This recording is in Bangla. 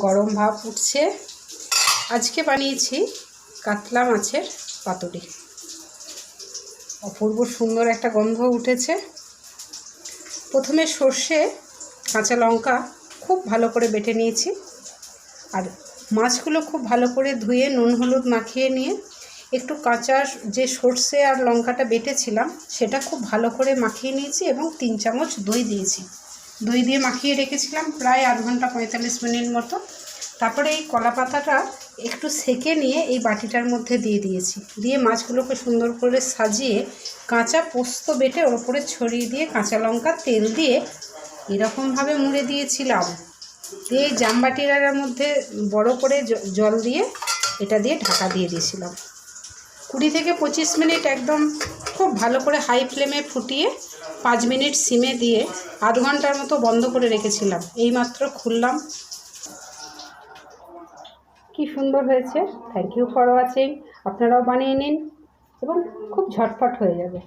গরম ভাব উঠছে। আজকে বানিয়েছি কাতলা মাছের পাতুরি। অপূর্ব সুন্দর একটা গন্ধ উঠেছে। প্রথমে সর্ষে কাঁচা লঙ্কা খুব ভালো করে বেটে নিয়েছি, আর মাছগুলো খুব ভালো করে ধুয়ে নুন হলুদ মাখিয়ে নিয়ে একটু কাঁচা যে সর্ষে আর লঙ্কাটা বেটেছিলাম সেটা খুব ভালো করে মাখিয়ে নিয়েছি এবং 3 চামচ দই দিয়েছি। দই দিয়ে মাখিয়ে রেখেছিলাম প্রায় আধ ঘন্টা 45 মিনিট মতো। তারপরে এই কলা পাতাটা একটু সেকে নিয়ে এই বাটিটার মধ্যে দিয়ে দিয়েছি। দিয়ে মাছগুলোকে সুন্দর করে সাজিয়ে কাঁচা পোস্ত বেটে ওর উপরে ছড়িয়ে দিয়ে কাঁচা লঙ্কা তেল দিয়ে এরকমভাবে মুড়ে দিয়েছিলাম। দিয়ে এই জামবাটিটার মধ্যে বড় করে জল দিয়ে এটা দিয়ে ঢাকা দিয়ে দিয়েছিলাম। 20 থেকে 25 মিনিট একদম খুব ভালো করে হাই ফ্লেমে ফুটিয়ে 5 মিনিট সিমে দিয়ে আধ ঘন্টার মতো বন্ধ করে রেখেছিলাম। এইমাত্র খুললাম। কি সুন্দর হয়েছে। Thank you for watching. আপনারাও বানিয়ে নিন এবং খুব ঝটপট হয়ে যাবে।